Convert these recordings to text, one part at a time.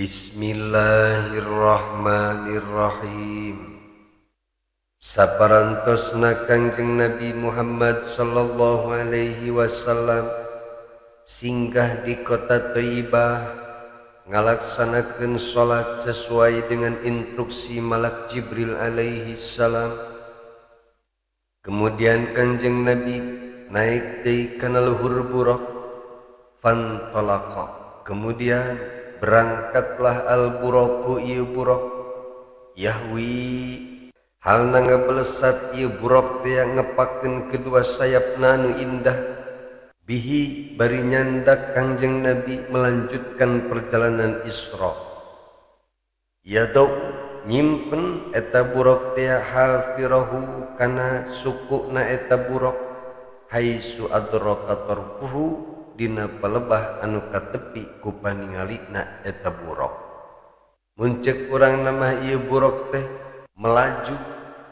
Bismillahirrahmanirrahim. Saparantosna Kangjeng Nabi Muhammad sallallahu alaihi wasallam singgah di kota Thayyibah ngalaksanakeun salat sesuai dengan instruksi malak Jibril alaihi salam. Kemudian Kangjeng Nabi naik deui kana luhur buraq, fantalaqa. Kemudian berangkatlah al-buraqu ieu buraq yahwi halna ngabelesat ieu buraq teh ngepakeun kedua sayapna anu indah bihi bari nyandak Kangjeng Nabi melanjutkan perjalanan Isra. Yadau nyimpen eta buraq teh hafirahu kana sukuna eta buraq haitsu adraka tarfuhu dina palebah anu katepi ku paningalina eta buraq. Muncek urang nama ieu buraq teh melaju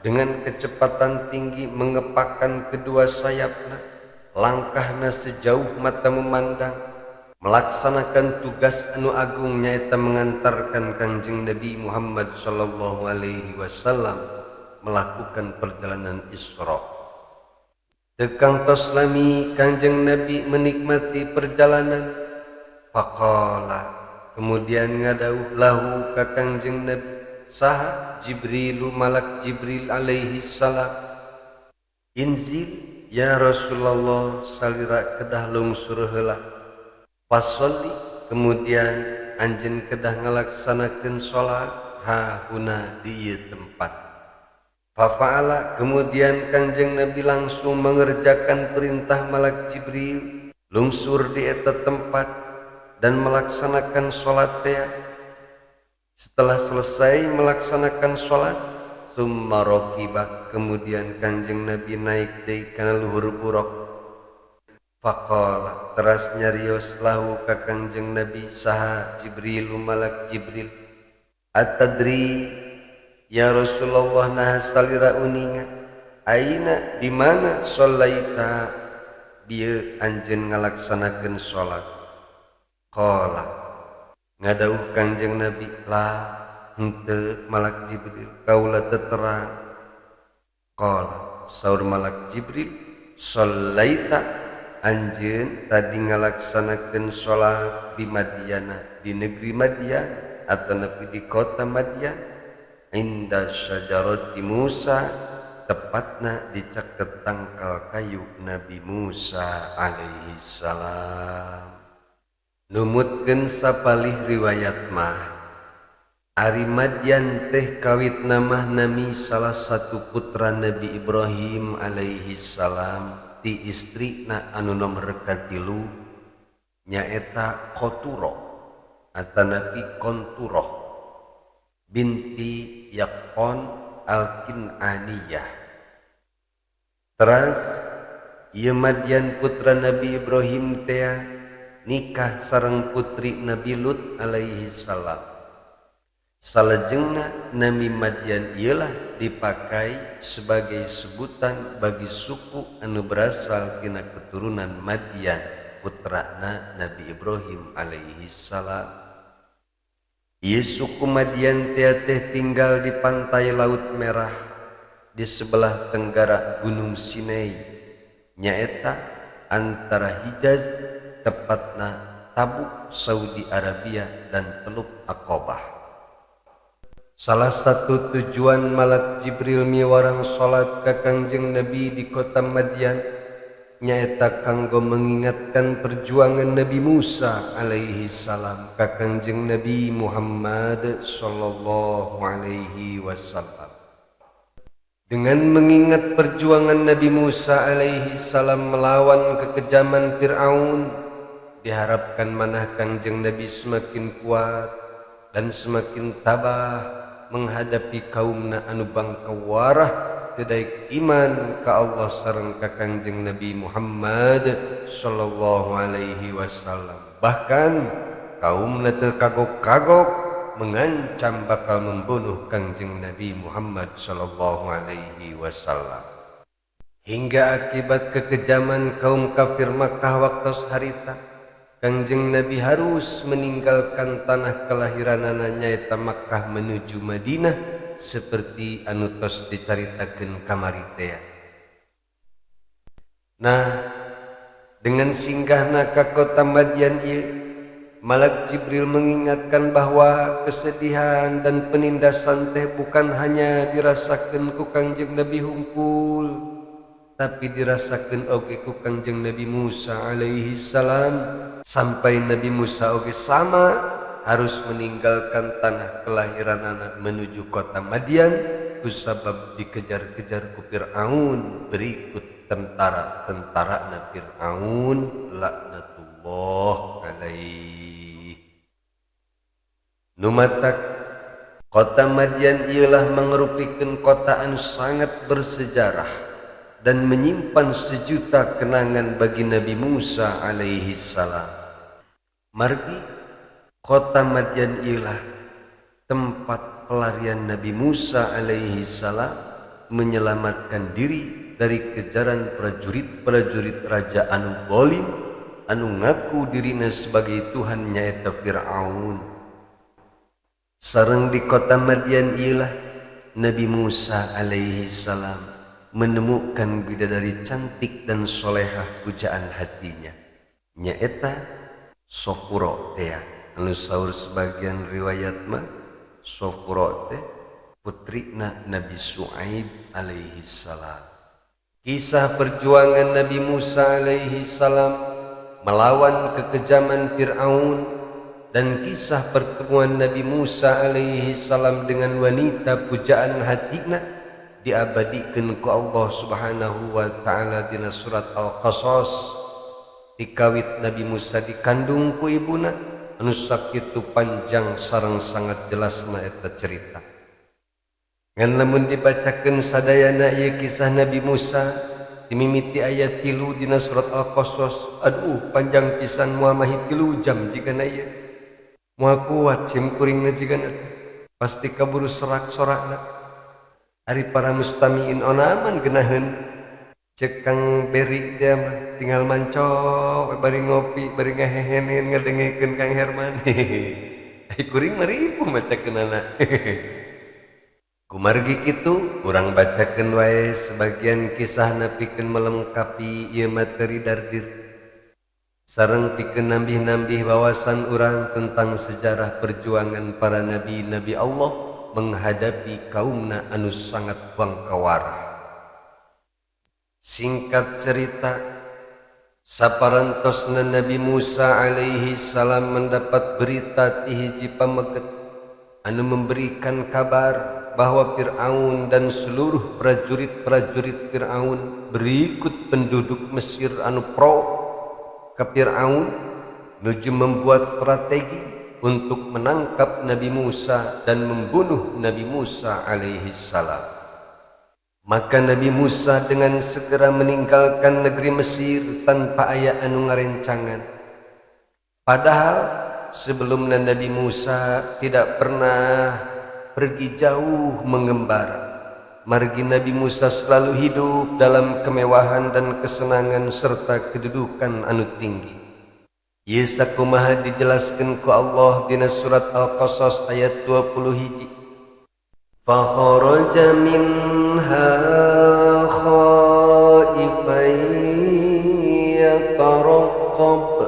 dengan kecepatan tinggi mengepakkan kedua sayapna, langkahna sejauh mata memandang, melaksanakan tugas anu agung nyaeta mengantarkan Kangjeng Nabi Muhammad sallallahu alaihi wasallam melakukan perjalanan Isra. Tekang tos lami Kangjeng Nabi menikmati perjalanan, faqala kemudian ngadauh lahu ka Kangjeng Nabi saha Jibrilu malak Jibril alaihi salam, inzil ya Rasulullah salira kedah lungsur heula, fasolli kemudian anjeun kedah ngalaksanakeun salat hahuna di ieu tempat. Fafa'ala kemudian Kangjeng Nabi langsung mengerjakan perintah malak Jibril lungsur di eta tempat dan melaksanakan salat teh. Setelah selesai melaksanakan salat, summa raqiba kemudian Kangjeng Nabi naik deui kana luhur buraq. Faqala teras nyarios lahu ka Kangjeng Nabi saha Jibril malak Jibril, atadri ya Rasulullah nah salira uninga aina di mana sholaita bieu anjeun ngalaksanakeun salat. Qala ngadauh Kangjeng Nabi la henteu malak Jibril kaula teu terang. Qala saur malak Jibril sholaita anjeun tadi ngalaksanakeun salat di Madyana di negeri Madyan atau nepi di kota Madyan inda syajarati Musa tepatna di caket tangkal kayu Nabi Musa alaihi salam. Numutkeun sapalih riwayat mah ari Madyan teh kawit namah nami salah satu putra Nabi Ibrahim alaihi salam ti istrina anu nomer katilu nyaeta Qoturo atanapi Konturoh binti Yaqon al-Kin'aniyah. Teras ieu Madyan putra Nabi Ibrahim teh nikah sareng putri Nabi Lut alaihi salam. Salajengna nami Madyan ialah dipakai sebagai sebutan bagi suku anu berasal tina keturunan Madyan putrana Nabi Ibrahim alaihi salam. Ieu suku Madyan teh tinggal di pantai Laut Merah di sebelah tenggara Gunung Sinai nyaeta antara Hijaz tepatna Tabuk Saudi Arabia dan Teluk Aqabah. Salah satu tujuan malak Jibril miwarang salat ka Kangjeng Nabi di kota Madyan nyaeta kanggo mengingatkan perjuangan Nabi Musa alaihi salam ka Kangjeng Nabi Muhammad sallallahu alaihi wasallam. Dengan mengingat perjuangan Nabi Musa alaihi salam melawan kekejaman Fir'aun, diharapkan manah Kangjeng Nabi semakin kuat dan semakin tabah menghadapi kaumna anu bangkawarah kedaik iman ka Allah sareng ka Kangjeng Nabi Muhammad sallallahu alaihi wasallam. Bahkan kaumna teu kagok-kagok mengancam bakal membunuh Kangjeng Nabi Muhammad sallallahu alaihi wasallam. Hingga akibat kekejaman kaum kafir Makkah waktu harita Kangjeng Nabi harus meninggalkan tanah kelahiranana nyaeta Makkah menuju Madinah seperti anu tos dicaritakeun kamari teh. Nah, dengan singgahna ka kota Madian ieu, Malak Jibril mengingatkan bahwa kesedihan dan penindasan teh bukan hanya dirasakan ku Kangjeng Nabi hungkul, tapi dirasakan oge ku Kangjeng Nabi Musa alaihi salam. Sampai Nabi Musa oge sama harus meninggalkan tanah kelahiran anak menuju kota Madian kusabab dikejar-kejar ku Fir'aun berikut tentara Fir'aun laknatullah alaihi. Numatak kota Madian ialah mengerupikeun kota anu sangat bersejarah dan menyimpan sejuta kenangan bagi Nabi Musa alaihi salam. Margi kota Madian ialah tempat pelarian Nabi Musa alaihi salam menyelamatkan diri dari kejaran prajurit-prajurit raja anu zalim anu ngaku dirina sebagai Tuhan nyaeta Fir'aun. Sareng di kota Madian ialah Nabi Musa alaihi salam menemukan bidadari cantik dan solehah pujaan hatinya nyaeta Sofuro teh anu saur sebagian riwayat mah Sofuro teh putrina Nabi Su'aib alaihi salam. Kisah perjuangan Nabi Musa alaihi salam melawan kekejaman Fir'aun dan kisah pertemuan Nabi Musa alaihi salam dengan wanita pujaan hatina diabadikeun ku Allah Subhanahu wa taala dina surat Al-Qasas. Dikawit Nabi Musa dikandung ku ibuna anu sakitu panjang sareng sangat jelasna eta cerita. Ngan lamun dibacakeun sadayana ieu kisah Nabi Musa dimimiti ayat 3 dina surat Al-Qasas, aduh panjang pisan moal mah 3 jam jigana ieu. Moal kuat sim kuringna jigana pasti kaburu sorak-sorakna. Ari para mustamiin onaman genaheun cek Kang Beri dia mah tinggal mancok bari ngopi bari ngaheheneun ngadengikeun Kang Herman. Ai kuring mah ripuh macakeunana. Kumargi kitu urang bacakeun wae sebagian kisahna pikeun melengkapi ieu materi dardir sareng pikeun nambih-nambih wawasan urang tentang sejarah perjuangan para nabi-nabi Allah menghadapi kaumna anu sangat bangkawarah. Singkat cerita, saparantosna Nabi Musa alaihi salam mendapat berita ti hiji pameget anu memberikan kabar bahwa Fir'aun dan seluruh prajurit-prajurit Fir'aun berikut penduduk Mesir anu pro ke Fir'aun nuju membuat strategi untuk menangkap Nabi Musa dan membunuh Nabi Musa alaihi salam. Maka Nabi Musa dengan segera meninggalkan negeri Mesir tanpa aya anu ngarencangan. Padahal sebelumnya Nabi Musa tidak pernah pergi jauh mengembara. Margi Nabi Musa selalu hidup dalam kemewahan dan kesenangan serta kedudukan anu tinggi. Ieu sakumaha dijelaskeun ku Allah dina surat Al-Qasas ayat 21. Fa kharaja minha khaifan yataraqqab.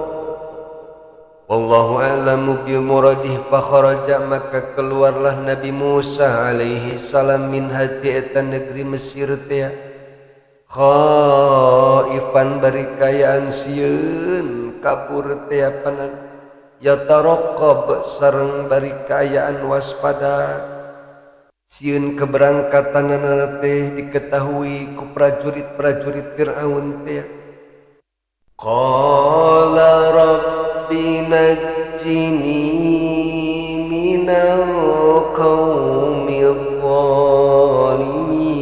Wallahu a'lamu bi muradih. Fa kharaja maka keluarlah Nabi Musa alaihi salam min hati eta negeri Mesir teh khaifan bari kayaan sieun kabur teh panan yataraqqab sareng bari kaayaan waspada sieun keberangkatanana teh diketahui ku prajurit-prajurit Fir'aun teh. Qala rabbi najjini minal qaumil zalimin.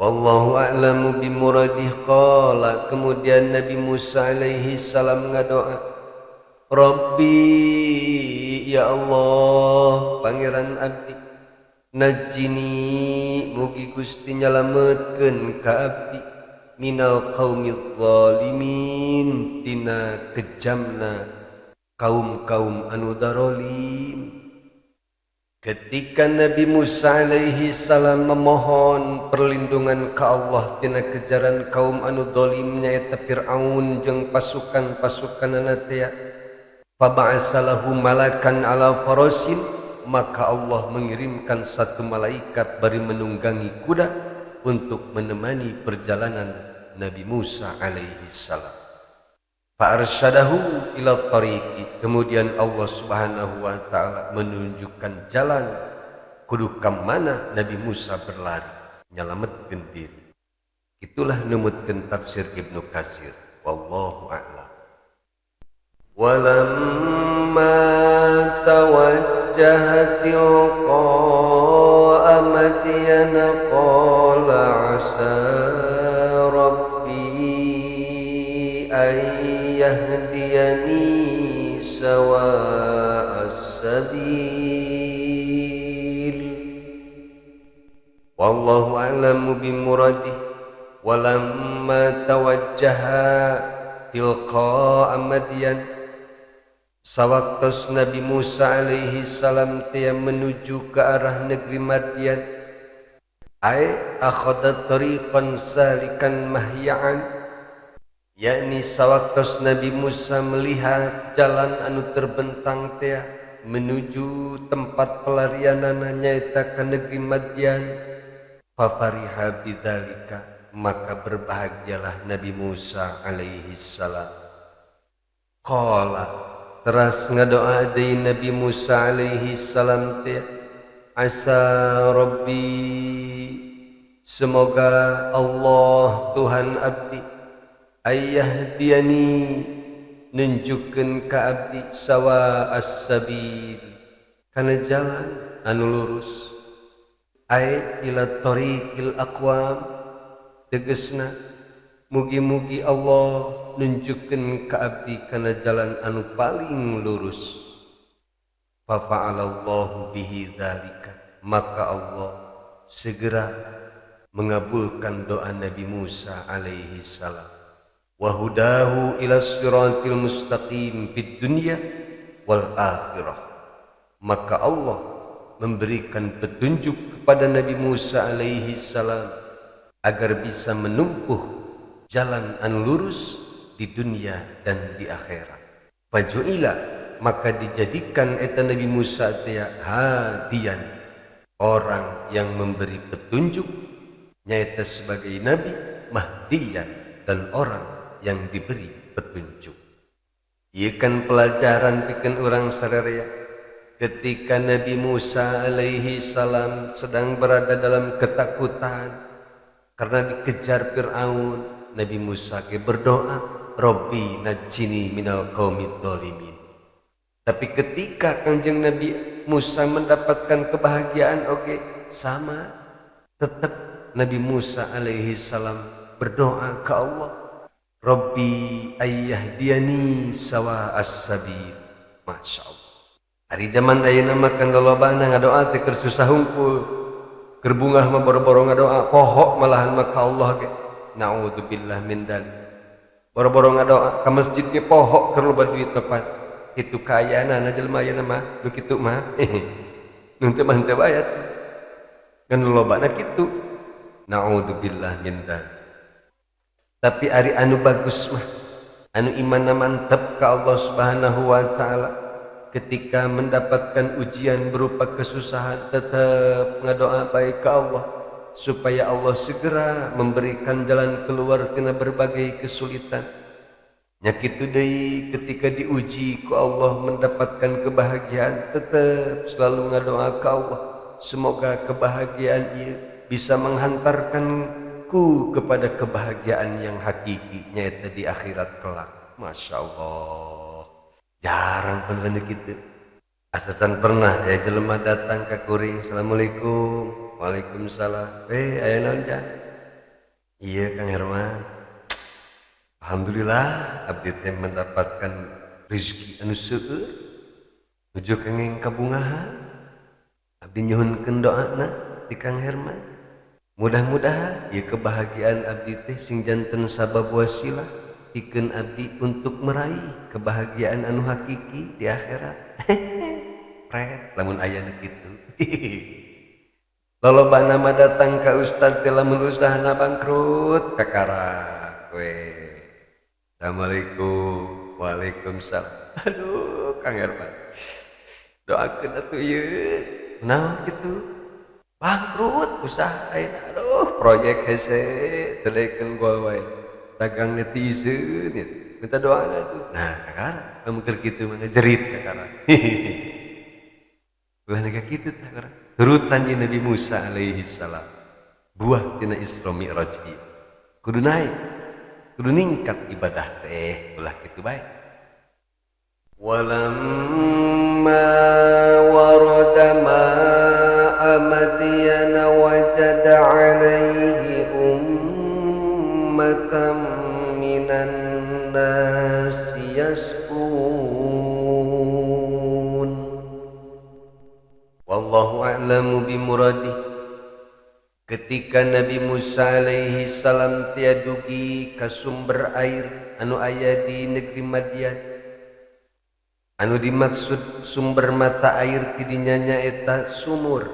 Wallahu a'lamu bimuradih. Qala kemudian Nabi Musa alaihi salam ngadoa, Rabbi ya Allah pangeran abdi, najjini mugi Gusti nyalametkeun ka abdi minal qaumil zalimin tina kejamna kaum-kaum anu darolim. Ketika Nabi Musa alaihi salam memohon perlindungan ke Allah tina kejaran kaum anu dolim nyaeta Fir'aun jeung pasukan-pasukanna teh, faba'asalahu malakan ala farasin, maka Allah mengirimkan satu malaikat bari menunggangi kuda untuk menemani perjalanan Nabi Musa alaihi salam. Fa'arsyadahu ila tariqi, kemudian Allah subhanahu wa ta'ala menunjukkan jalan kudu ka mana Nabi Musa berlari nyalametkeun diri. Itulah numutkeun tafsir Ibnu Katsir, wallahu a'lam. Walamma tawajjaha tilqa'a madyana qala asa rabbi ay yahdiyani sawa'as sabil. Wallahu a'lamu bimuradih. Walamma tawajjaha tilqa'a madyan, sawaktos Nabi Musa alaihi salam teh menuju ke arah negeri Madyan, ay akhadha tariqan salikan mahya'an, yakni sawaktos Nabi Musa melihat jalan anu terbentang teh menuju tempat pelarianana nyaeta ka negeri Madyan, fafariha bidzalika, maka berbahagialah Nabi Musa alaihi salam. Qala, teras ngadoa deui Nabi Musa alaihi salam teh, asa rabbi, semoga Allah Tuhan abdi ayyahdiani, nunjukkeun ka abdi sawa as-sabil, kana jalan anu lurus, ay ila tariqil aqwam, tegasna mugi-mugi Allah nunjukkeun ka abdi kana jalan anu paling lurus. Fa fa'alallahu bihi dzalika, maka Allah segera mengabulkan doa Nabi Musa alaihi salam. Wa hudahu ila siratil mustaqim fid dunya wal akhirah, maka Allah memberikan petunjuk kepada Nabi Musa alaihi salam agar bisa menempuh jalan anu lurus di dunia dan di akhirat. Faju'ila, maka dijadikan eta Nabi Musa teh hadian, orang yang memberi petunjuk, nyaeta sebagai nabi, mahdiyan, dan orang yang diberi petunjuk. Ieu kan pelajaran pikeun urang sadaya ketika Nabi Musa alaihi salam sedang berada dalam ketakutan karena dikejar Fir'aun. Nabi Musa ke berdoa, Rabbi najjini minal qaumid dhalimin. Tapi ketika Kanjeng Nabi Musa mendapatkan kebahagiaan, sama, tetap Nabi Musa alaihi salam berdoa ke Allah, Rabbi ayyahdiani sawa as-sabil. Masya Allah. Hari zaman ayeuna makan lolobana ngadoa teh keur susah hungkul, keur bungah mah boro-boro ngadoa, pohok malahan maka Allah ge. Naudzubillah min dzalik. Boro-boro ngadoa ka masjid ge pohok keur loba duit tepat. Kitu kaayana jelema ayeuna mah nu kitu mah. Nu teu mah teu bayar. Kan lolobana kitu. Naudzubillah min dzalik. Tapi ari anu bagus mah, anu imanna mantep ka Allah subhanahu wa ta'ala, ketika mendapatkan ujian berupa kesusahan tetap ngadoa baik ke Allah supaya Allah segera memberikan jalan keluar tina berbagai kesulitan. Nya kitu deui ketika diuji ku Allah mendapatkan kebahagiaan, tetap selalu ngadoa ke Allah semoga kebahagiaan ieu bisa menghantarkan kepada kebahagiaan yang hakiki, nyaeta di akhirat kelak. Masya Allah, jarang bener gitu. Asasan pernah ya jelema datang ke kuring, assalamualaikum, waalaikumsalam. Aya naon ja? Iya Kang Herman, alhamdulillah abdi teh mendapatkan rezeki anu seueur, nuju kenging kabungahan. Abdi nyuhunkeun doana di Kang Herman. Mudah-mudahan ya kebahagiaan abdi teh sing janten sabab wasilah pikeun abdi untuk meraih kebahagiaan anu hakiki di akhirat. Pret lamun aya nu kitu. Lolobana mah datang ka ustad teh lamun usahana bangkrut kakarak we. Assalamualaikum. Waalaikumsalam. Aduh Kang Herman. Doakeun atuh ieu. Naon kitu? Bangkrut usaha ayeuna. Aduh proyek hese teulekeun gol wae. Dagang netizen ya. Minta doana tuh. Nah kakarak lamun keur kitu mah jerit kakarak. Ulah nega kitu tah kakarak. Turutan di Nabi Musa alaihi salam. Buah tina Isra Mi'raj ieu. Kudu naik. Kudu ningkat ibadah teh ulah kitu bae. Walamma warada ma'a Madyana wajada 'alaihi ummatan minan nasi yasqun. Wallahu a'lamu bimuradih. Ketika Nabi Musa alaihi salam tiadugi ka sumber air anu aya di negeri Madyan, anu dimaksud sumber mata air tidinya nyaeta sumur.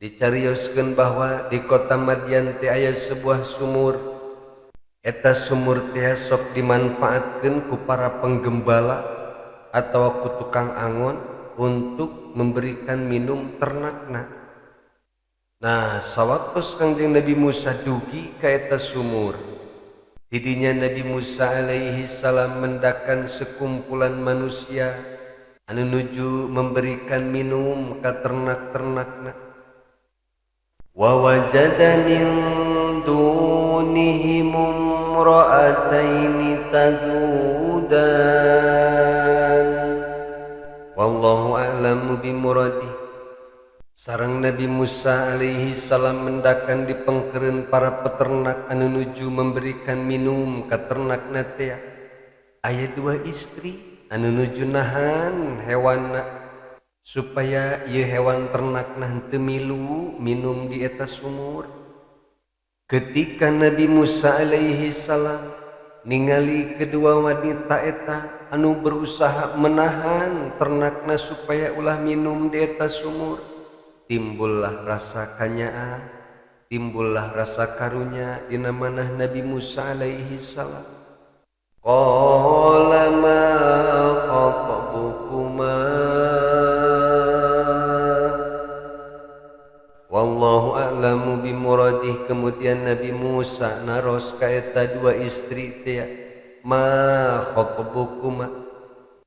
Dicarioskeun bahwa di kota Madyan teh aya sebuah sumur. Eta sumur teh sok dimanfaatkeun ku para penggembala atawa ku tukang angon untuk memberikan minum ternakna. Nah, sawaktos Kangjeng Nabi Musa dugi ka eta sumur. Tidinya Nabi Musa alaihi salam mendakan sekumpulan manusia anu nuju memberikan minum ka ternak-ternakna. Wa wajada min dunihim imra'ataini tadudan. Wallahu a'lamu bimuradih. Sareng Nabi Musa alaihi salam mendakan di pengkereun para peternak anu nuju memberikan minum ka ternakna teh. Aya dua istri anu nuju nahan hewanna supaya ieu hewan ternakna henteu milu minum di eta sumur. Ketika Nabi Musa alaihi salam ningali kedua wanita eta anu berusaha menahan ternakna supaya ulah minum di eta sumur, timbullah rasa kanyaan, timbullah rasa karunya dina manah Nabi Musa alaihi salam. Qala ma khatabukuma. Wallahu a'lamu bimuradih. Kemudian Nabi Musa naros ka eta dua istri teh, ma khatabukuma,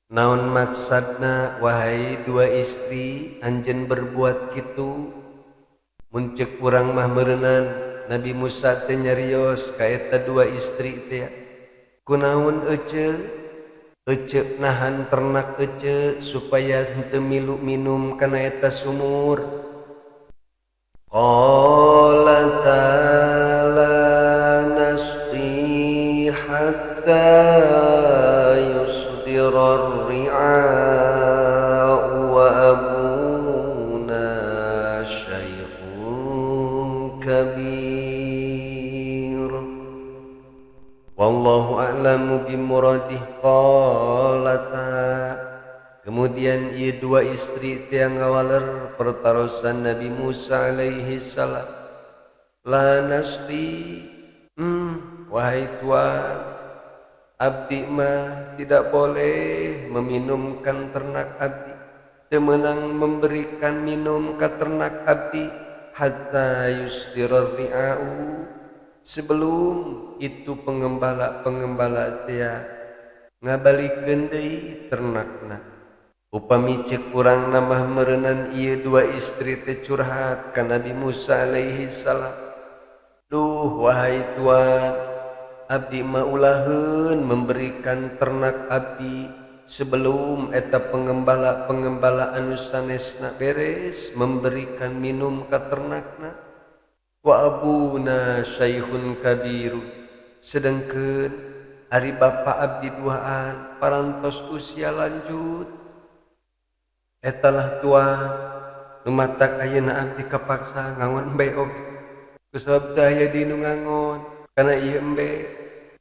naon maksudna wahai dua istri anjeun berbuat kitu. Mun ceuk urang mah meureunnan Nabi Musa teh nyarios ka eta dua istri teh, kunaon ece nahan ternak ece supaya henteu milu minum kana eta sumur. Qalata la nasqi hatta yusdirar ri'a'u wa abuna syaikhun kabir. Wallahu a'lamu bimuradih. Qalata, kemudian ia dua istri tiang ngawaler pertarosan Nabi Musa alaihi salam. La nasqi, wahai Tuan, abdi mah tidak boleh meminumkan ternak abdi, temenang memberikan minum ka ternak abdi hatta yusdirar ri'a'u, sebelum itu pengembala teh ngabalikeun deui ternakna. Upami ceuk urang namah meureunnan ieu dua istri teh curhat ka Nabi Musa alaihi salam. Duh wahai Tuan, abdi mah ulaheun memberikan ternak abdi sebelum eta penggembala anu sanesna beres memberikan minum ka ternakna. Wa abuna syaikhun kabir, sedengkeun ari bapa abdi duaan parantos usia lanjut. Etalah Tuan nu matak ayeuna abdi kapaksa ngangon bae oge. Kusabab daya di nungangon karena ieu embe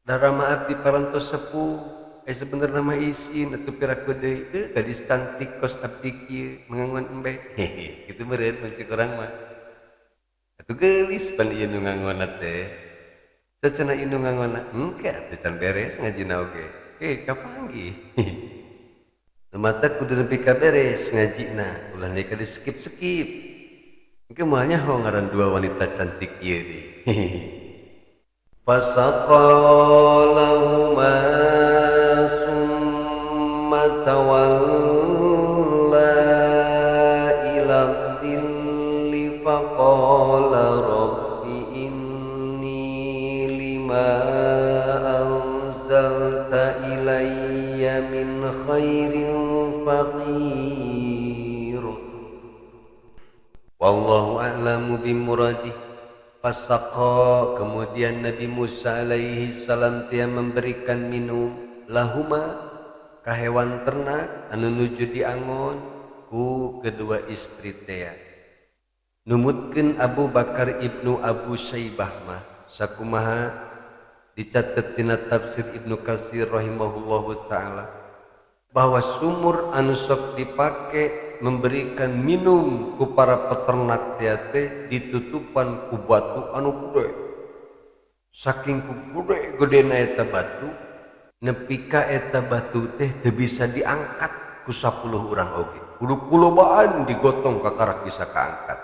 darama abdi parantos sepuh sebenarnya mah isin atuh piraku deui gadis cantik kos abdi kieu mengangon embe hehe kitu meureun mun cik urang mah atuh geulis pan ieu nungangonna teh sacana ieu nungangonna engke atuh can beres ngajina oge kapanggih mata kudu nepi ka beres ngajina ulah deui ka di skip-skip engke moalnya ho ngaran dua wanita cantik ieu deui fasaqā lahumaa summa tawallā ilā dhilli faqāla rabbi inni limaa anzalta ilayya min khairin faqīr wallahu a'lamu bimuradih. Fasaqā kemudian Nabi Musa alaihi salam dia memberikan minum lahuma ka hewan ternak anu nuju diangon ku kedua istri teh numutkeun Abu Bakar ibnu Abu Syaibah mah sakumaha dicatet dina tafsir Ibnu Katsir rahimahullahu taala bahwa sumur anu sok dipake memberikan minum ku para peternak teh ditutupan ku batu anu gede saking ku gede-gedena eta batu nepi ka eta batu teh teu bisa diangkat ku 10 urang oge kudu kulobaan digotong ka karak bisa kaangkat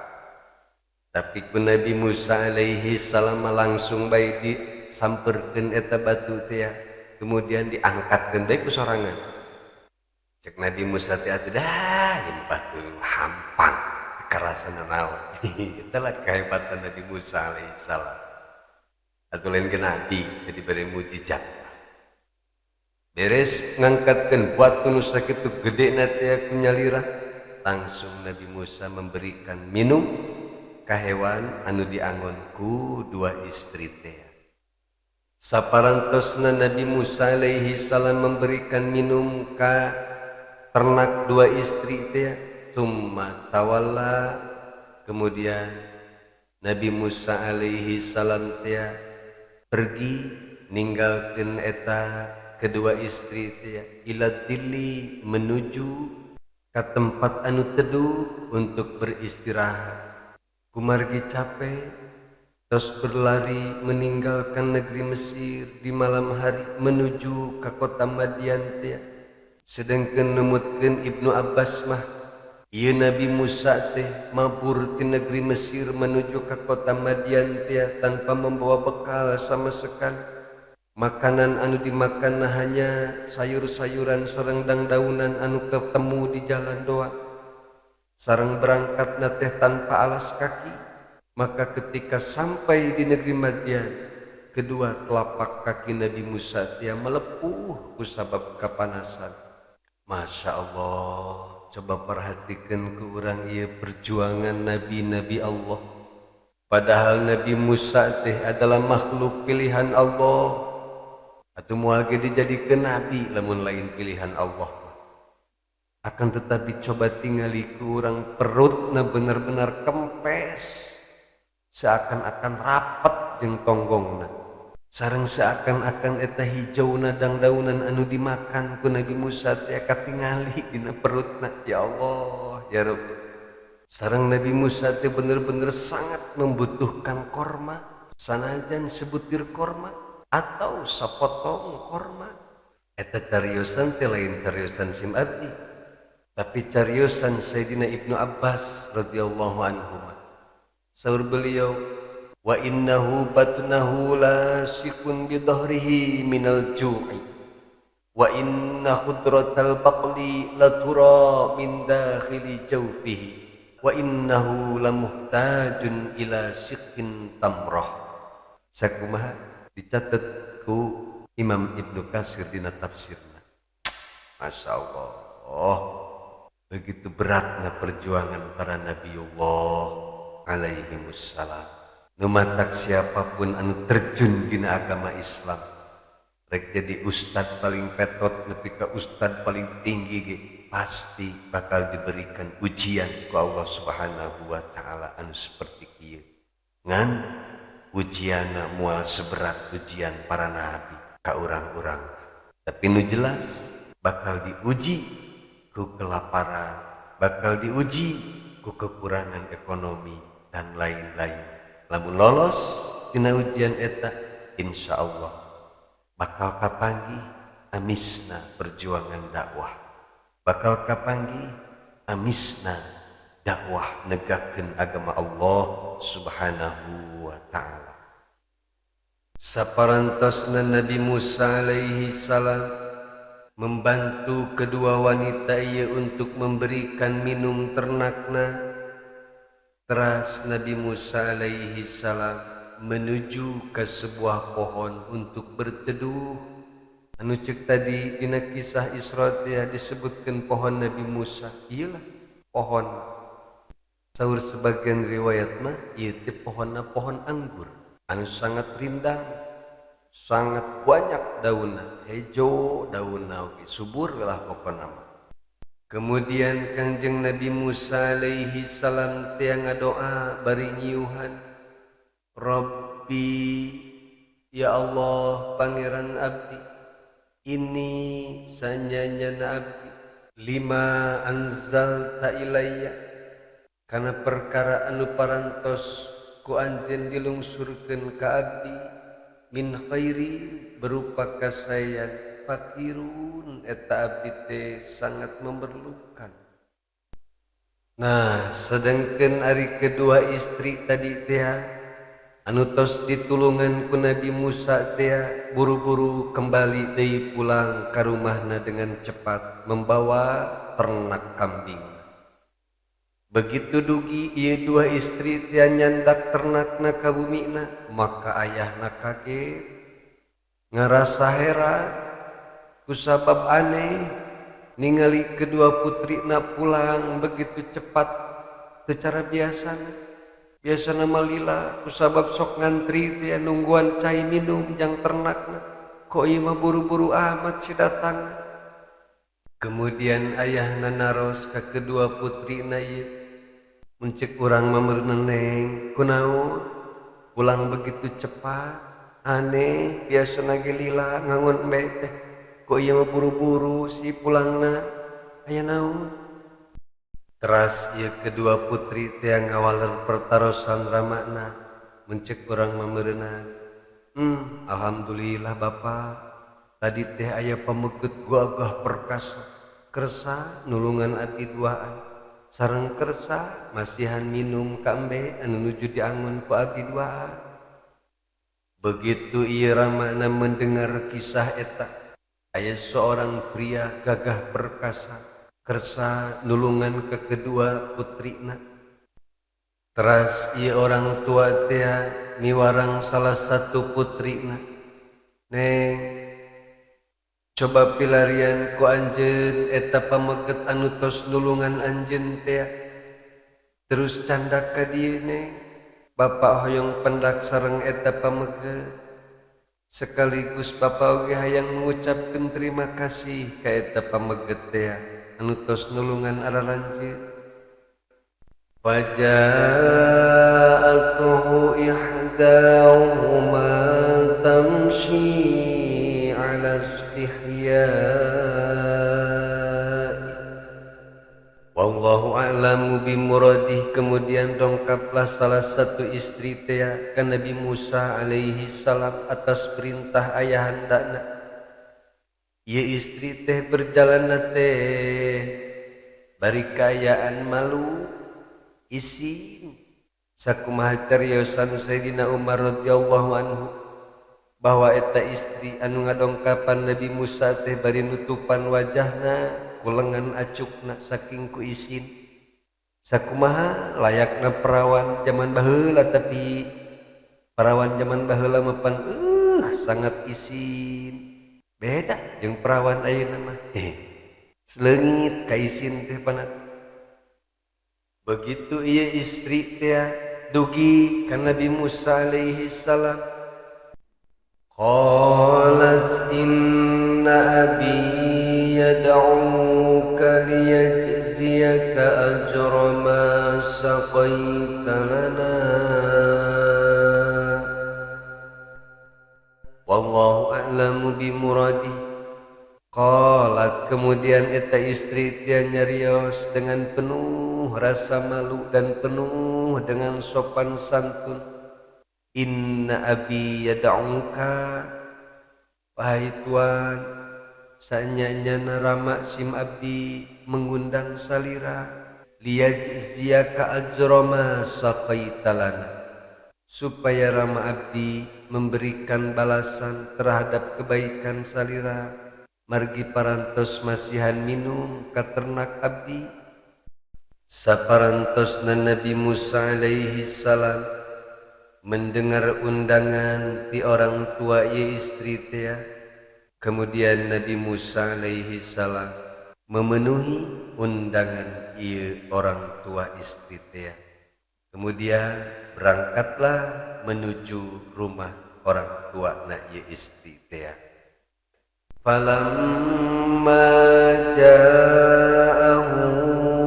tapi ku Nabi Musa alaihi salam langsung bae disamperkeun eta batu teh kemudian diangkatkeun bae ku sorangan cek Nabi Musa teh atuh dah impatuh hampang kekarasana naon itulah kehebatan Nabi Musa alaihi salam atuh lain ke nabi jadi bari mujizat beres ngangkatkeun batu nu sakitu gedena teh ku nyalira langsung Nabi Musa memberikan minum ka hewan anu diangon ku dua istri teh saparantosna Nabi Musa alaihi salam memberikan minum ka ternak dua istri teh summa tawalla kemudian Nabi Musa alaihi salam teh pergi ninggalkeun eta kedua istri teh ila dilli menuju ka tempat anu teduh untuk beristirahat kumargi capek terus berlari meninggalkan negeri Mesir di malam hari menuju ka kota Madian teh sedangkan numutkeun Ibnu Abbas mah ieu Nabi Musa teh mabur ti negeri Mesir menuju ke kota Madian teh tanpa membawa bekal sama sekali makanan anu dimakan hanya sayur-sayuran sareng dangdaunan anu ketemu di jalan doa sareng berangkatna teh tanpa alas kaki maka ketika sampai di negeri Madian kedua telapak kaki Nabi Musa teh melepuh kusabab kapanasan. Masya Allah, coba perhatikan ke orang ia perjuangan Nabi-Nabi Allah. Padahal Nabi Musa teh adalah makhluk pilihan Allah. Atau moal ge dijadikeun nabi lamun lain pilihan Allah. Akan tetapi coba tingali ku urang perutna benar-benar kempes. Seakan-akan rapet jeung tonggongna. Sareng seakan-akan eta hijauna dangdaunan anu dimakan ku Nabi Musa teh katingali dina perutna ya Allah ya Rabb sareng Nabi Musa teh bener-bener sangat membutuhkan korma sanajan sebutir korma atau sapotong korma eta cariosan teh lain cariosan sim abdi tapi cariosan Sayyidina Ibnu Abbas radhiyallahu anhu saur beliau wa innahu batnahu lasikun bidhahrihi minal ju'i wa inna khudratal baqli latura min dakhili jawfihi wa innahu lamuhtajun ila siqqin tamrah sakumaha dicatat ku Imam Ibnu Katsir dina tafsirna Masya Allah begitu beratnya perjuangan para Nabiullah alaihimussalam numatak siapapun anu terjun dina agama Islam rek jadi ustad paling petot nepi ka ustad paling tinggi ge pasti bakal diberikan ujian ku Allah Subhanahu wa taala anu seperti kieu ngan ujianna moal seberat ujian para nabi ka urang-urang, tapi nu jelas bakal diuji ku kelaparan, bakal diuji ku kekurangan ekonomi dan lain-lain. Lamun lolos tina ujian eta, insyaallah bakal kapanggih amisna perjuangan dakwah, bakal kapanggih amisna dakwah negakeun agama Allah Subhanahu wa ta'ala. Saparantosna Nabi Musa alaihi salam membantu kedua wanita ieu untuk memberikan minum ternakna. Teras Nabi Musa alaihi salam menuju ke sebuah pohon untuk berteduh. Anu cek tadi dina kisah Isra disebutkan pohon Nabi Musa, iyalah pohon. Saur sebagian riwayat mah ieu teh pohonna pohon anggur anu sangat rindang, sangat banyak daunna, hejo daunna oge, subur lah pokona mah. Kemudian Kangjeng Nabi Musa alaihi salam teh ngadoa bari nyiuhan, Rabbi ya Allah pangeran abdi, ini sanyanyana abdi lima anzalta ilayya, kana perkara anu parantos ku anjeun dilungsurkeun ka abdi, min khairin berupa kasayan, fakirun eta abdi teh sangat memerlukan. Nah, sedangkan ari kedua istri tadi teh anu tos ditulungan ku Nabi Musa teh buru-buru kembali deui pulang ka rumahna dengan cepat membawa ternak kambing. Begitu dugi ieu dua istri teh nyandak ternakna ka bumina, maka ayahna kaget, ngarasa heran kusabab aneh ningali kedua putrina pulang begitu cepat teu cara biasana malila kusabab sok ngantri teh nungguan cai minum jang ternakna, kok ieu mah buru-buru amat si datang. Kemudian ayahna naros ka kedua putrina ieu, muncik urang memereneng kunaon pulang begitu cepat, aneh biasana ge lila ngangon embe teh, kok ieu mah buru-buru si pulangna, aya naon? Teras ieu kedua putri teh ngawaler pertarosan ramana, muncik urang memerenang, alhamdulillah Bapak, tadi teh aya pameget gagah perkasa, kersa nulungan abdi duaan, sareng kersa masihan minum ka embe anu nuju diangun ku abdi duaan. Begitu ieu ramana mendengar kisah eta, aya seorang pria gagah perkasa kersa nulungan ke kedua putrina. Teras ieu orang tua teh miwarang salah satu putrina, "Neng, coba pilarian ku anjeun eta pameget anu tos nulungan anjeun teh, terus candak ka dieu neng, Bapak hoyong pendak sareng eta pameget, sekaligus Bapak oge hayang mengucapkeun terima kasih ka eta pameget teh anu tos nulungan aralanjeun." Faja'atuhu ihdahuma tamshi ala istihya, wallahu a'lamu bimuradih. Kemudian dongkaplah salah satu istri teh ka Nabi Musa alaihi salam atas perintah ayahandana. Ieu istri teh berjalan teh bari kaayaan malu isin sakumaha cariosan Sayyidina Umar radhiyallahu anhu bahwa eta istri anu ngadongkapan Nabi Musa teh bari nutupan wajahna ku lengan acukna saking ku isin. Sakumaha layakna perawan zaman baheula, tapi perawan zaman baheula mah pan sangat isin, beda jeung perawan ayeuna mah sleungit ka isin teh panat. Begitu ieu istri teh dugi ka Nabi Musa alaihi salam, qalat inna abi yad'uka liyajziyaka ajra ma saqaita lana wallahu a'lamu bimuradih. Qalat, kemudian eta istri dia nyarios dengan penuh rasa malu dan penuh dengan sopan santun, inna abi yad'uka, wahai tuan, sanyanya rama sim abdi mengundang salira, liyajziyaka ajrama saqaitalana, supaya rama abdi memberikan balasan terhadap kebaikan salira margi parantos masihan minum ka ternak abdi. Saparantosna Nabi Musa alaihi salam mendengar undangan ti orang tua ye istri teh, kemudian Nabi Musa alaihi salam memenuhi undangan ieu orang tua istri teh. Kemudian berangkatlah menuju rumah orang tua na ieu istri teh. Falamma ja'ahu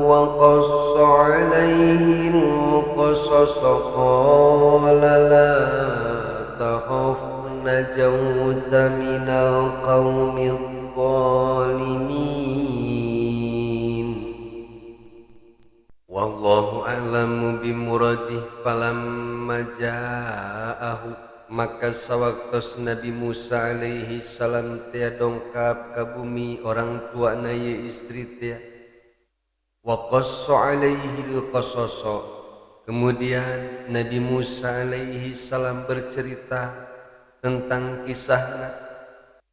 wa qassa 'alaihi al-qasas qala la takhaf najawta minal qaumidh dhalimin wallahu a'lamu bimuradih. Falamma ja'ahu, maka sawaktos Nabi Musa alaihi salam teh dongkap ka bumi orang tua na ye istri teh, wa qassa alaihi al-qasas, kemudian Nabi Musa alaihi salam bercerita tentang kisahna,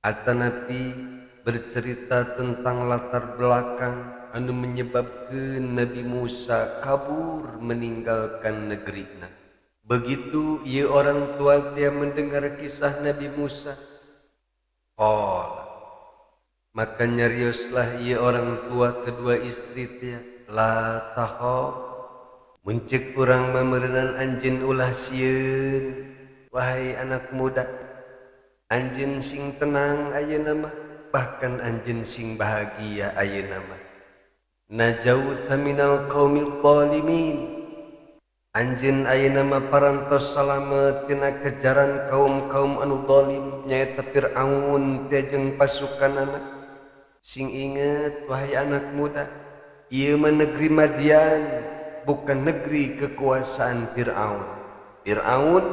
atanapi bercerita tentang latar belakang anu menyebabkeun Nabi Musa kabur meninggalkan negerina. Begitu ia orang tua dia mendengar kisah Nabi Musa, maka nyarioslah ia orang tua kedua istri dia, la takhaf, muncik urang mamerenan anjeun ulah sieun, wahai anak muda, anjeun sing tenang ayeuna mah, bahkan anjeun sing bahagia ayeuna mah. Najauta minal qaumil dhalimin, anjeun ayeuna mah parantos salamet tina kejaran kaum-kaum anu zalim, nyaeta Fir'aun teh jeung pasukanana. Sing inget wahai anak muda, ieu mah negeri Madian, bukan negeri kekuasaan Fir'aun. Fir'aun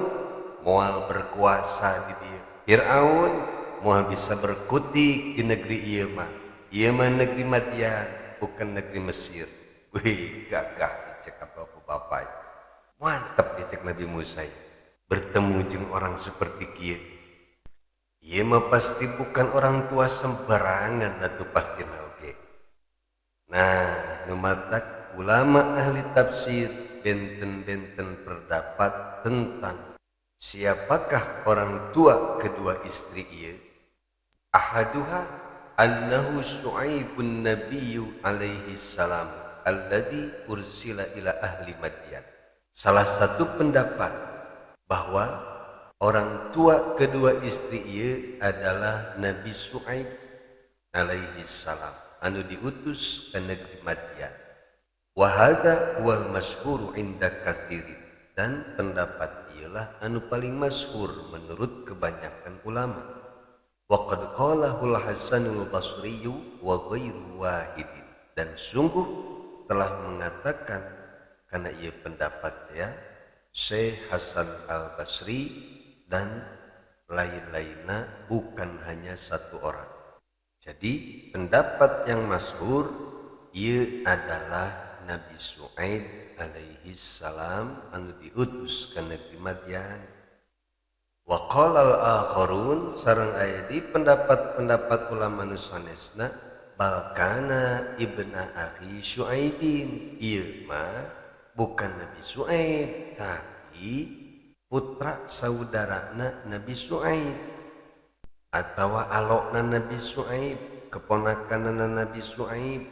moal berkuasa di dieu. Fir'aun moal bisa berkutik di negeri ieu mah. Ieu mah negeri Madian, bukan negeri Mesir. Wih, gagah cek apa-apa. Mantap ya cek Nabi Musa, bertemu jeung orang seperti kieu. Ieu mah pasti bukan orang tua sembarangan atuh pastina oge. Nah, numatak ulama ahli tafsir benten-benten pendapat tentang siapakah orang tua kedua istri ieu. Ahaduha annahu Syuaibun nabiyyu alaihi salam alladzi ursila ila ahli Madyan. Salah satu pendapat bahwa orang tua kedua istri ieu adalah Nabi Syuaib alaihi salam anu diutus ke negeri Madyan. Wa hadza wal masyhur inda katsirin, dan pendapat ialah anu paling masyhur menurut kebanyakan ulama. Wa qad qalahu al-Hasanul Basri wa ghairu wahidin, dan sungguh telah mengatakan karena ia pendapat ya Syekh Hasan Al-Basri dan lain-lainnya, bukan hanya satu orang. Jadi pendapat yang masyhur ia adalah Nabi Syuaib alaihi salam anu diutus ke negeri Madyan. Wa qala al-akharun, sareng aya di pendapat-pendapat ulama nu sanesna, balkana ibna akhi Syuaibin, ieu mah bukan Nabi Syuaib tapi putra saudarana Nabi Syuaib, atawa alokna Nabi Syuaib, keponakanna Nabi Syuaib.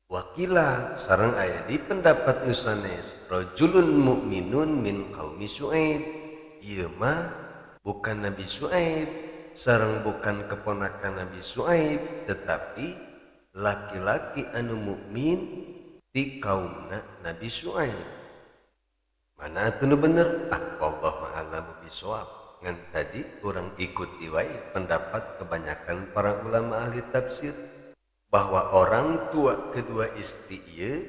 Wakila sareng aya di pendapat nu sanes, rajulun mukminun min qaumi Syuaib, ieu mah bukan Nabi Syuaib sareng bukan keponakan Nabi Syuaib, tetapi laki-laki anu mukmin ti kaumna Nabi Syuaib. Mana atuh nu bener? Wallahu a'lamu bishawab. Ngan tadi orang ikuti wae pendapat kebanyakan para ulama ahli tafsir bahwa orang tua kedua istri ieu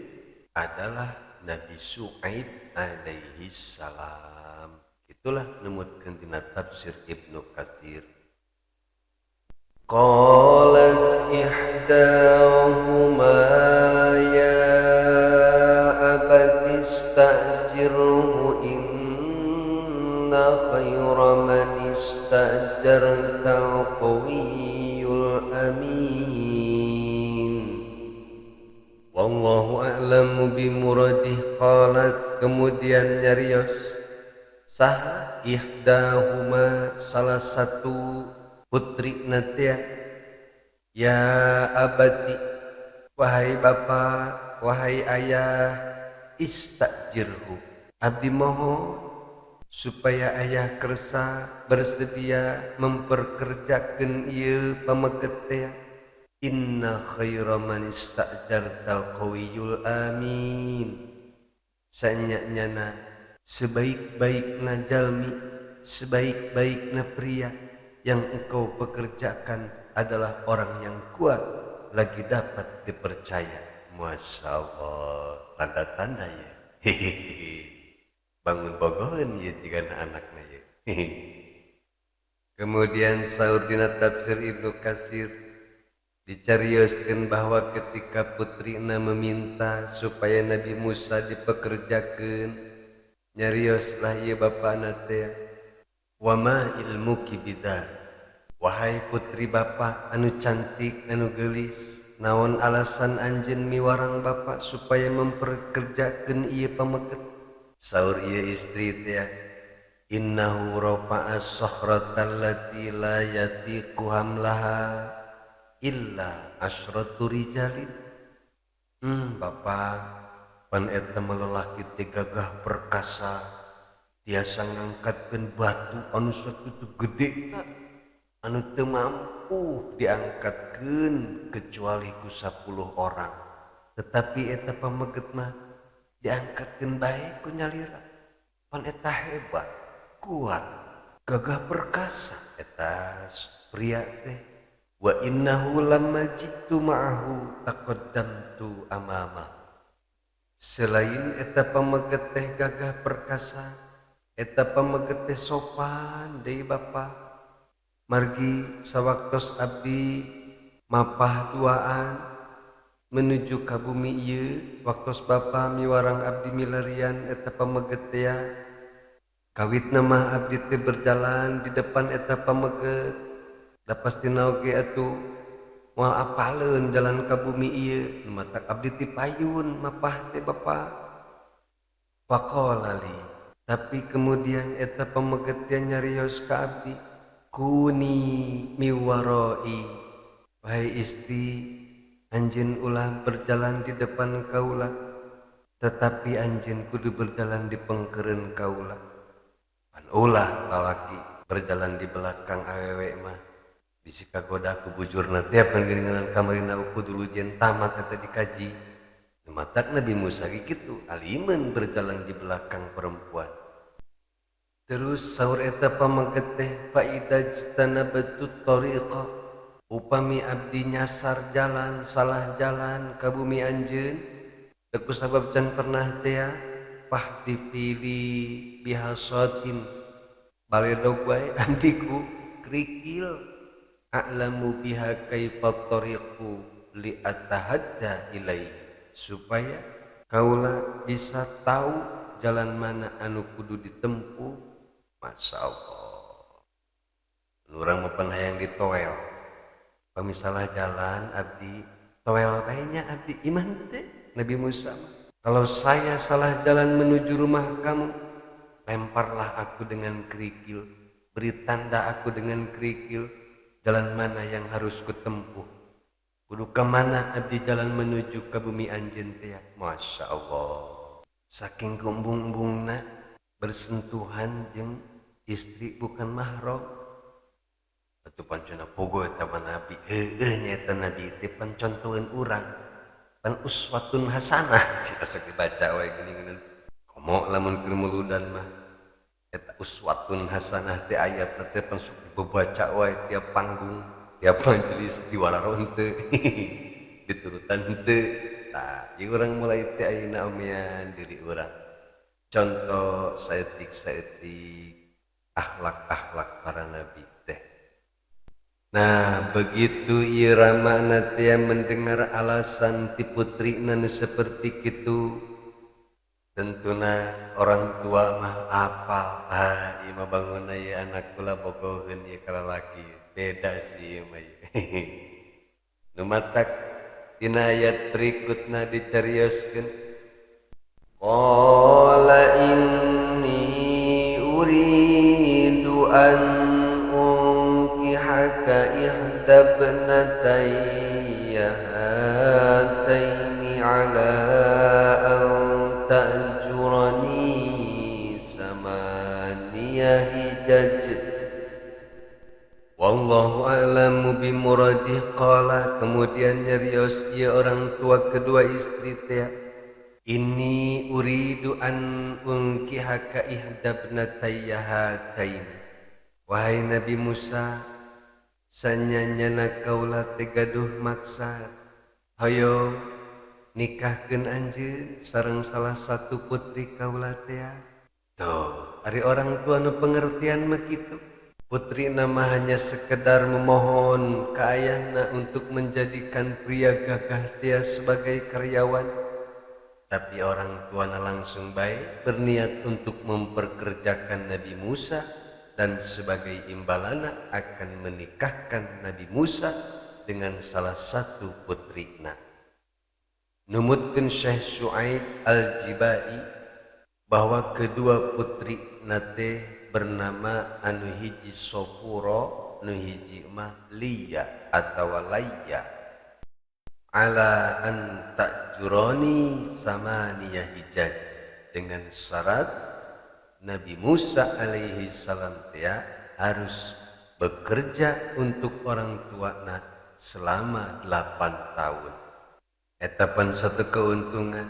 adalah Nabi Syuaib alaihi salam. Itulah numutkeun dina tafsir Ibnu Katsir. Qalat ihdahuma ya abati istajirhu inna khaira man istajarta al-qawiyyul amin. Wallahu a'lamu bimuradih. Qalat, kemudian nyarios sah ihdahuma salah satu putri natia, ya abati wahai bapa wahai ayah, istajirhu abdi mohon supaya ayah kersa bersedia memperkerjakan ieu pameget teh. Inna khaira man istajartal qawiyyul amin. Sanyanyana sebaik-baikna jalmi, sebaik-baikna pria yang engkau pekerjakan adalah orang yang kuat, lagi dapat dipercaya. Masya Allah, tanda-tanda ya. Hehehe. Bangun bogohan ya jika anaknya ya. Kemudian saur dina tafsir Ibnu Katsir dicarioskeun bahwa ketika putrina meminta supaya Nabi Musa dipekerjakeun, nyarioslah ieu bapana teh, wa ma ilmuki bidar, wahai putri bapa anu cantik anu geulis, naon alasan anjeun miwarang bapa supaya memperkerjakeun ieu pameget. Saur ieu istri teh, innahu rafa'a sakhratal lati la yatiqu hamlaha illa asyratu rijalin. Bapa pan eta melelaki teh gagah perkasa, tiasa ngangkatkeun batu anu sakitu gedena anu teu mampu diangkatkeun kecuali ku 10 orang. Tetapi eta pameget mah diangkatkeun bae ku nyalira. Pan eta hebat, kuat, gagah perkasa eta pria teh. Wa innahu lamma jitu ma'ahu taqaddamtu amamah. Selain eta pameget teh gagah perkasa, eta pameget teh sopan deui bapa. Margi sawaktos abdi mapah duaan menuju ka bumi ieu, waktos bapa miwarang abdi milarian eta pameget teh. Kawitna mah abdi teh berjalan di depan eta pameget. Da pastina oge atuh moal apaleun jalan ka bumi ieu, nu matak abdi ti payun mapah teh bapa. Faqala li, tapi kemudian eta pameget teh nyarios ka abdi, kuni miwaroi, wahai istri, anjeun ulah berjalan di depan kaula, tetapi anjeun kudu berjalan di pengkeureun kaula. Pan ulah lalaki berjalan di belakang awewe mah bisi kagoda ku bujurna teh panggiringan kamarina uku dulu jen tamat eta dikaji. Matak Nabi Musa kitu aliman berjalan di belakang perempuan. Terus saur eta pameget teh fa idajtanabtu tariqa, upami abdi nyasar jalan salah jalan ka bumi anjeun teu sabab can pernah teh fahdifili bihasatin baledog wae abdi ku krikil a'lamu biha kaifa tariqu li atahadda ilai, supaya kaula bisa tahu jalan mana anu kudu ditempuh. Masya Allah, urang mah pan hayang ditoel pamisalah jalan abdi toel bae abdi iman teh Nabi Musa. Kalau saya salah jalan menuju rumah kamu, lemparlah aku dengan kerikil, beri tanda aku dengan kerikil jalan mana yang harus kutempuh, kudu ke mana abdi jalan menuju ke bumi anjeun teh. Masya Allah, saking kumbung-bungna bersentuhan jeung istri bukan mahram. Atuh pancana pogo eta Nabi, heueuh nyaeta Nabi teh pancontoheun urang, pan uswatun hasanah, asa dibaca wae geuning-geuning. Komo lamun keur muludan mah eta uswatun hasanah teh ayat teh pensuk dibaca wae tiap panggung tiap majelis diwararon teu diturutan teu tah ieu urang mulai teh ayeuna omean diri urang contoh saeutik-saeutik akhlak-akhlak para nabi teh. Nah begitu ieu ramana teh mendengar alasan ti putrina nu seperti kitu, tentuna orang tua mah apal ieu mah bangun ieu anak kula bogoheun ieu ka lalaki beda sih ieu mah nu matak tina ayat berikutna dicarioskeun qala inni uridu an unkihaka ihdabnatayya hataini ala an ta'jurani samaniyah hijaj wallahu a'lamu bimuradih. Qala kemudian nyarios ieu orang tua kedua istri teh inni uridu an unkihaka ihdabnatayya hatain wahai Nabi Musa sanyanyana kaula teh gaduh maksad hayo nikahkeun anjeun sareng salah satu putri kaula teh. Tuh ari orang tua nu pengertian mah kitu. Putri nama hanya sekedar memohon ke ayahna untuk menjadikan pria gagah dia sebagai karyawan. Tapi orang tuanya langsung baik berniat untuk memperkerjakan Nabi Musa dan sebagai imbalanna akan menikahkan Nabi Musa dengan salah satu putrina. Numutkeun Syekh Syuaib Al-Jibai bahwa kedua putri nate bernama anu hiji Sofuro nu hiji mah Liya atau Layya ala an ta'jurani samaniyah hijaj dengan syarat Nabi Musa alaihi salam teh harus bekerja untuk orang tuana selama 8 tahun. Eta pan satu keuntungan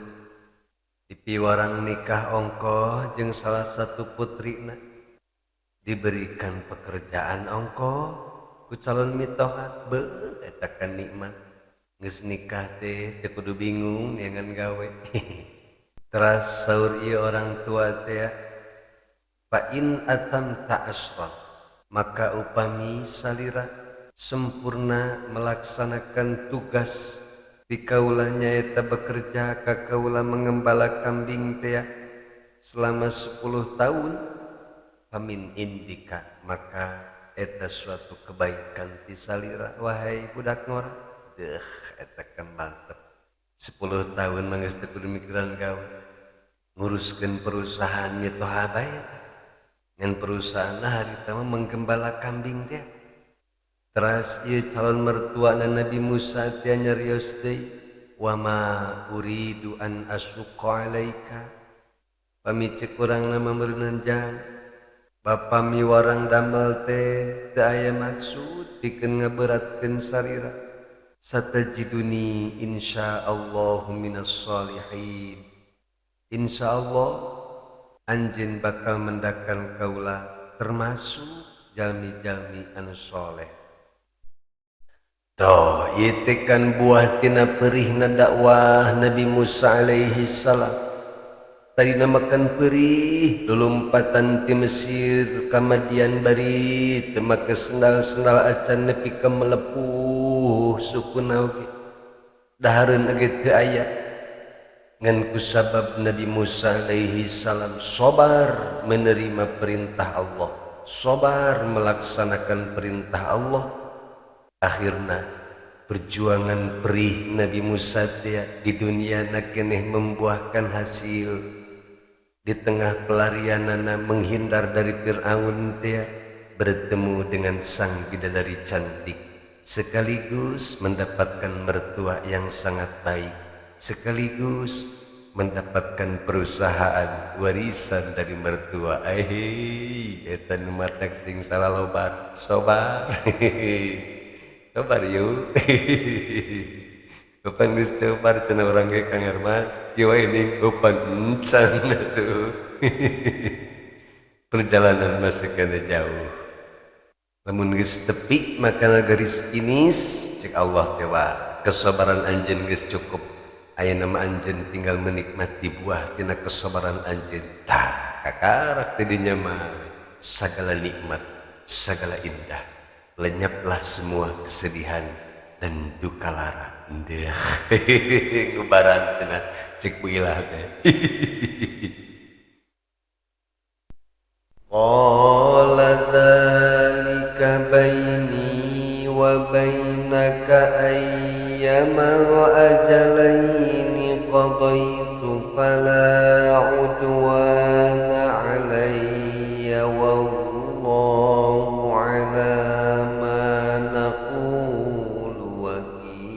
dipiwarang nikah ongkoh jeung salah satu putrina diberikan pekerjaan ongkoh ku calon mitohat eta kan nikmat geus nikah teh teu kudu bingung neangan gawe. Teras saur ieu orang tua teh fa in atamta asra maka upami salira sempurna melaksanakan tugas di kaula nyaeta bekerja ka kaula mengembala kambing teh selama 10 tahun pamin indika maka eta suatu kebaikan ti salira wahai budak ngora deuh eta kan mantep 10 tahun mah geus teu kudu mikiran gawe nguruskeun perusahaan mitoha bae ngan perusahaanna harita mah menggembala kambing teh. Teras ieu calon mertuana Nabi Musa teh nyarios deui wa ma uridu an asyqa alaika pamicek urangna mameureunan jang bapa miwarang damel teh teu aya maksud pikeun ngaberatkeun sarira satajiduni insyaallahu minas sholihin insyaallah anjeun bakal mendakan kaula termasuk jalmi-jalmi anu soleh. Toh ieu teh kan buah tina perihna dakwah Nabi Musa alaihi salam. Tadi namakan perih lulumpatan ti Mesir ka Madian bari teu make sendal-sendal acan nepi ka melepuh sukuna oge dahareun oge teu aya ngan kusabab Nabi Musa alaihi salam sabar menerima perintah Allah, sabar melaksanakan perintah Allah. Akhirna perjuangan perih Nabi Musa teh di dunia na keneh membuahkan hasil. Di tengah pelarianana menghindar dari Fir'aun teh bertemu dengan sang bidadari cantik sekaligus mendapatkan mertua yang sangat baik sekaligus mendapatkan perusahaan warisan dari mertua. Eta nu matak sing salalobat sobar sobar yuk Kapan geus cobar cenah urang ge Kang Herman, kieu wae ning upan encan atuh. perjalanan masih kada jauh. Lamun geus tepi makana garis finish cek Allah tewa kesabaran anjeun geus cukup. Aya nama anjeun tinggal menikmati buah tina kesabaran anjeun. Tah kakarak teh dinya mah sagala nikmat, sagala indah. Lenyaplah semua kesedihan dan duka lara. Ndeuh ngubaran cenah cek ku ilah teh. Qala dzalika baini wa bainaka ayyamal ajalaini qadaitu fala udwana alayya wallahu ala ma naqulu wakil.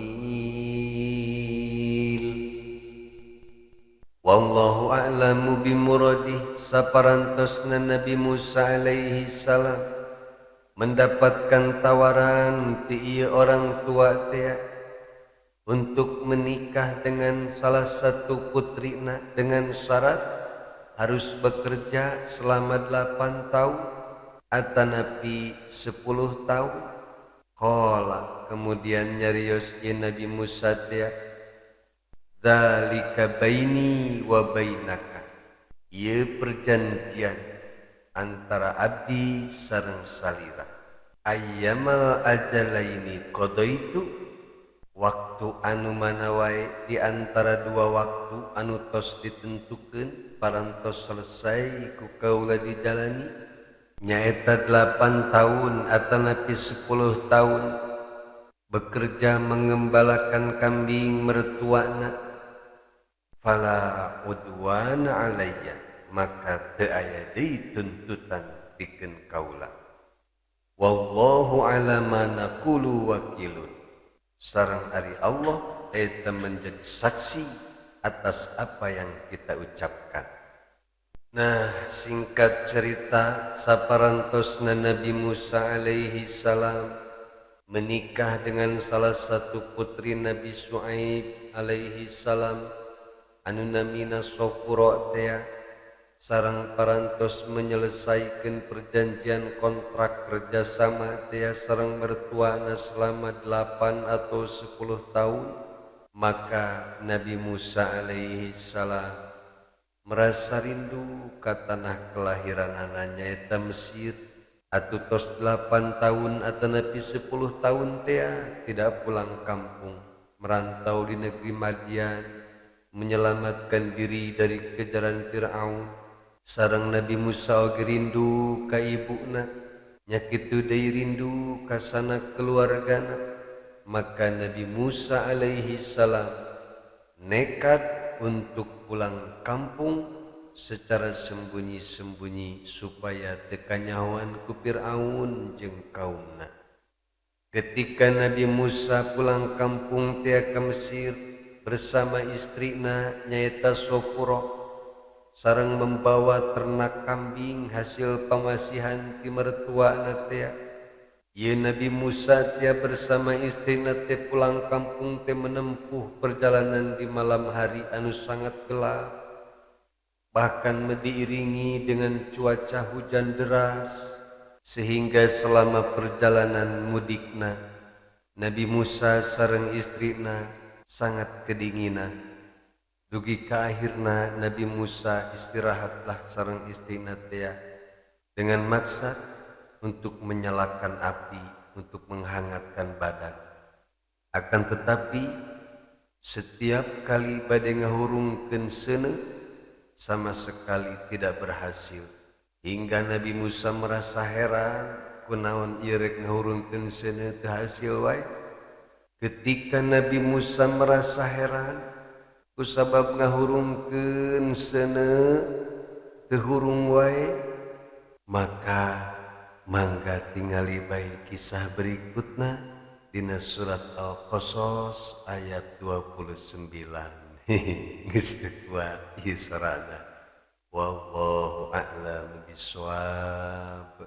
Wallahu a'lamu bimuradih. Saparantosna Nabi Musa alaihi salam mendapatkan tawaran ti ieu orang tua teh untuk menikah dengan salah satu putrina dengan syarat harus bekerja selama 8 tahun atanapi 10 tahun. Qala kemudian nyarios ieu Nabi Musa teh dzalika baini wa bainaka, ieu perjanjian antara abdi sareng salira. Ayyamal ajalaini qadaitu, waktu anu mana wae di antara dua waktu anu tos ditentukeun parantos selesai ku kaula dijalani nyaeta 8 tahun atanapi 10 tahun bekerja mengembalakan kambing mertuana. Fala udwana alayya, maka teu aya deui tuntutan pikeun kaula. Wallahu ala ma naqulu wakilun, sareng ari Allah eta menjadi saksi atas apa yang kita ucapkan. Nah, singkat cerita saparantosna Nabi Musa alaihi salam menikah dengan salah satu putri Nabi Syuaib alaihi salam anu namina Sofura teh, sareng parantos menyelesaikan perjanjian kontrak kerjasama teh sareng mertuana selama 8 atau 10 tahun. Maka Nabi Musa alaihi salam merasa rindu ka tanah kelahiran anaknya eta Mesir. Atuh tos 8 tahun atanapi 10 tahun teh tidak pulang kampung, merantau di negeri Madian menyelamatkan diri dari kejaran Fir'aun. Sareng Nabi Musa oge rindu ka ibuna, nya kitu deui rindu ka sanak keluargana. Maka Nabi Musa alaihi salam nekat untuk pulang kampung secara sembunyi-sembunyi supaya teu kanyahoan ku Fir'aun jeung kaumna. Ketika Nabi Musa pulang kampung teh ka Mesir bersama istrina nyaeta Sofura sareng membawa ternak kambing hasil pamasihan ti mertuana teh, ieu Nabi Musa teh bersama istrina teh pulang kampung teh menempuh perjalanan di malam hari anu sangat gelap, bahkan diiringi dengan cuaca hujan deras, sehingga selama perjalanan mudikna Nabi Musa sareng istrina sangat kedinginan. Dugi ka akhirna Nabi Musa istirahatlah sareng istrina teh dengan maksud untuk menyalakan api untuk menghangatkan badan. Akan tetapi setiap kali bade ngahurungkeun seuneu sama sekali tidak berhasil, hingga Nabi Musa merasa heran kunaon ieu rek ngahurungkeun seuneu teu hasil wae. Ketika Nabi Musa merasa heran kusabab ngahurungkeun seuneu teu hurung wae, maka mangga tingali bae kisah berikutna dina surat Al-Qasas ayat 29. Geus teu kuat ieu sorana. Wallahu a'lam bishawab.